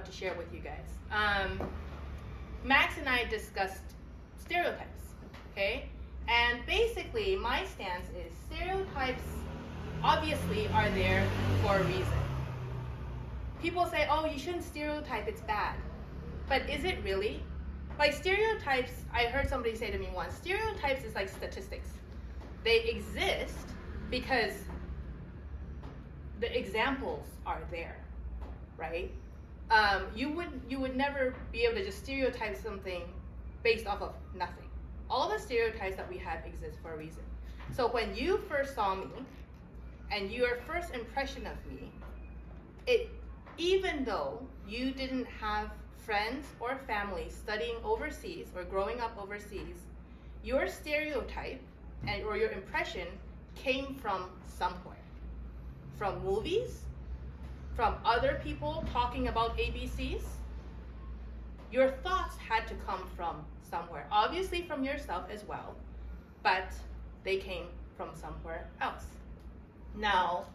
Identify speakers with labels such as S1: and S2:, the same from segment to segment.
S1: about to share with you guys. Max and I discussed stereotypes, okay? And basically, my stance is stereotypes obviously are there for a reason. People say, oh, you shouldn't stereotype, it's bad. But is it really? Like stereotypes, I heard somebody say to me once, stereotypes is like statistics. They exist because the examples are there, right? You would never be able to just stereotype something based off of nothing. All the stereotypes that we have exist for a reason. So when you first saw me, and your first impression of me, even though you didn't have friends or family studying overseas or growing up overseas, your stereotype or your impression came from somewhere. From movies, from other people talking about ABCs. Your thoughts had to come from somewhere. Obviously from yourself as well, but they came from somewhere else. Now,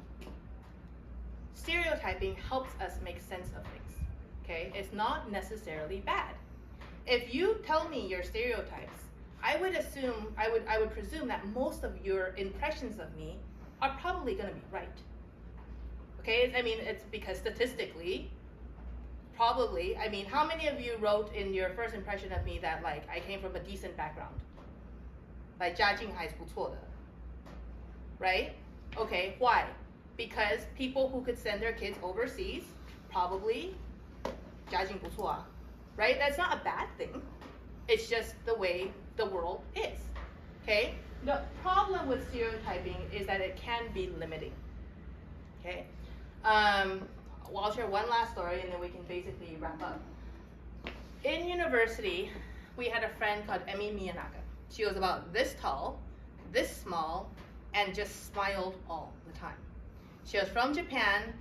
S1: stereotyping helps us make sense of things, okay? It's not necessarily bad. If you tell me your stereotypes, I would presume that most of your impressions of me are probably gonna be right. Okay, I mean, it's because statistically, probably, I mean, how many of you wrote in your first impression of me that like I came from a decent background? Like 家境还是不错的, right? Okay, why? Because people who could send their kids overseas probably 家境不错啊, right? That's not a bad thing. It's just the way the world is, okay? The problem with stereotyping is that it can be limiting, okay? Well, I'll share one last story and then we can basically wrap up. In university, we had a friend called Emi Miyanaga. She was about this tall, this small, and just smiled all the time. She was from Japan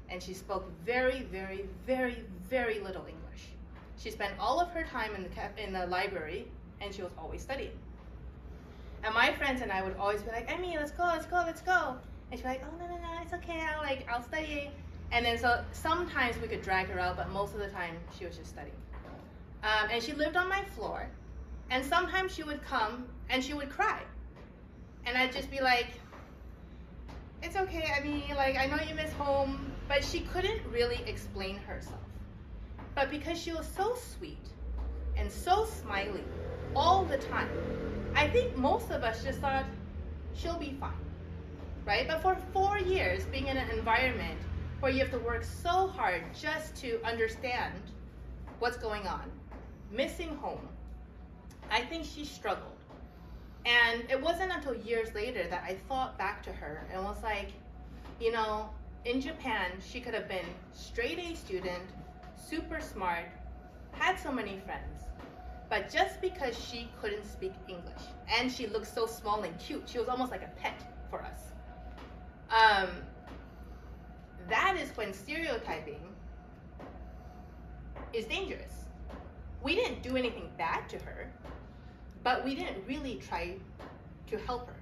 S1: and she spoke very, very, very, very little English. She spent all of her time in the library and she was always studying. And my friends and I would always be like, Emi, let's go, let's go, let's go. And she'd be like, oh, no, it's okay, I'll study. And then so sometimes we could drag her out, but most of the time she was just studying. And she lived on my floor. And sometimes she would come and she would cry. And I'd just be like, it's okay, I mean, like, I know you miss home, but she couldn't really explain herself. But because she was so sweet and so smiley all the time, I think most of us just thought, she'll be fine, right? But for 4 years, being in an environment where you have to work so hard just to understand what's going on, missing home, I think she struggled. And it wasn't until years later that I thought back to her and was like, you know, in Japan, she could have been straight A student, super smart, had so many friends, but just because she couldn't speak English and she looked so small and cute, she was almost like a pet for us. That is when stereotyping is dangerous. We didn't do anything bad to her, but we didn't really try to help her,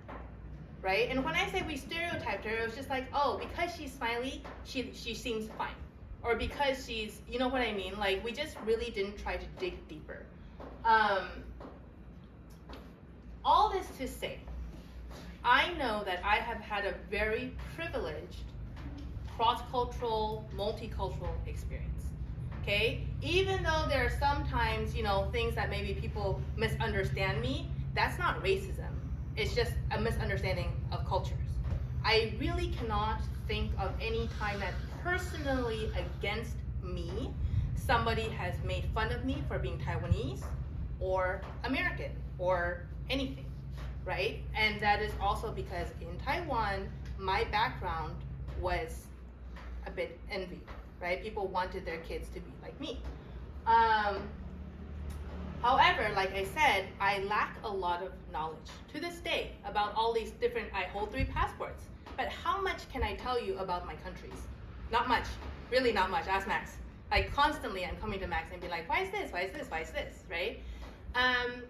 S1: right? And when I say we stereotyped her, it was just like, oh, because she's smiley, she seems fine. Or because she's, you know what I mean? Like, we just really didn't try to dig deeper. All this to say, I know that I have had a very privileged cross-cultural, multicultural experience, okay? Even though there are sometimes, you know, things that maybe people misunderstand me, that's not racism. It's just a misunderstanding of cultures. I really cannot think of any time that personally against me, somebody has made fun of me for being Taiwanese or American or anything, right? And that is also because in Taiwan, my background was a bit envied, right? People wanted their kids to be like me. However, like I said, I lack a lot of knowledge to this day about all these different, I hold 3 passports, but how much can I tell you about my countries? Not much, really not much, ask Max. Like constantly I'm coming to Max and be like, why is this, why is this, why is this, right?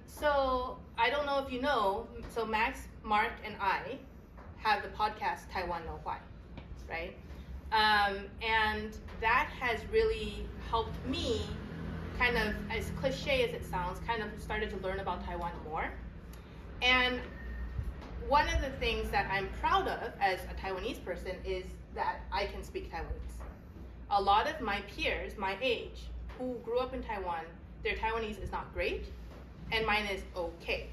S1: So I don't know if you know, so Max, Mark, and I have the podcast Taiwan Know Why, right? And that has really helped me kind of, as cliche as it sounds, kind of started to learn about Taiwan more. And one of the things that I'm proud of as a Taiwanese person is that I can speak Taiwanese. A lot of my peers, my age, who grew up in Taiwan, their Taiwanese is not great, and mine is okay.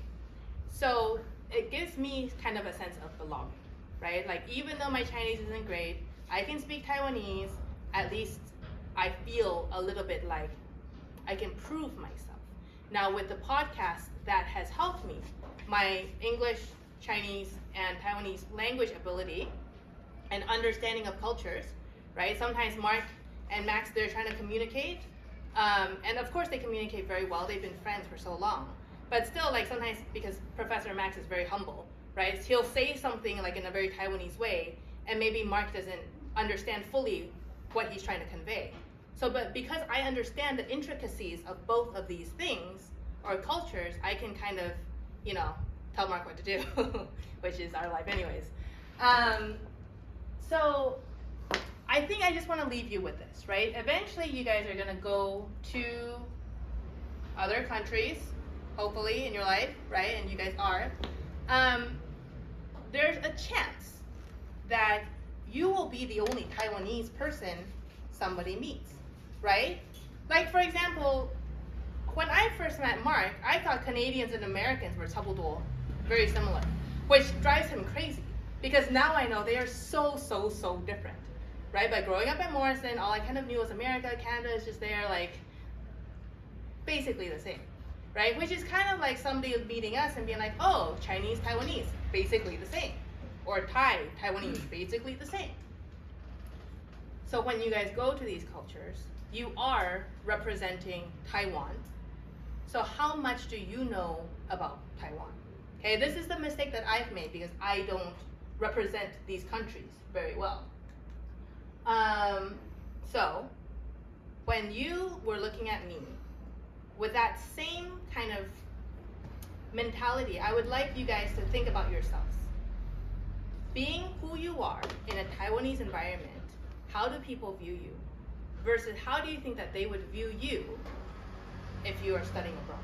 S1: So it gives me kind of a sense of belonging, right? Like, even though my Chinese isn't great, I can speak Taiwanese. At least I feel a little bit like I can prove myself. Now with the podcast, that has helped me. My English, Chinese, and Taiwanese language ability and understanding of cultures, right? Sometimes Mark and Max, they're trying to communicate. And of course they communicate very well. They've been friends for so long. But still, like, sometimes, because Professor Max is very humble, right? He'll say something like in a very Taiwanese way, and maybe Mark doesn't understand fully what he's trying to convey. So, but because I understand the intricacies of both of these things or cultures, I can kind of, tell Mark what to do, which is our life anyways. So I think I just want to leave you with this, right? Eventually you guys are going to go to other countries, hopefully, in your life, right? And you guys are. There's a chance that you will be the only Taiwanese person somebody meets, right? Like, for example, when I first met Mark, I thought Canadians and Americans were 差不多, very similar, which drives him crazy, because now I know they are so different, right? But growing up at Morrison, all I kind of knew was America, Canada is just there, like, basically the same, right? Which is kind of like somebody meeting us and being like, oh, Chinese, Taiwanese, basically the same. Or Thai, Taiwanese, basically the same. So when you guys go to these cultures, you are representing Taiwan. So how much do you know about Taiwan? Okay, this is the mistake that I've made because I don't represent these countries very well. So when you were looking at me with that same kind of mentality, I would like you guys to think about yourselves. Being who you are in a Taiwanese environment, how do people view you? Versus how do you think that they would view you if you are studying abroad?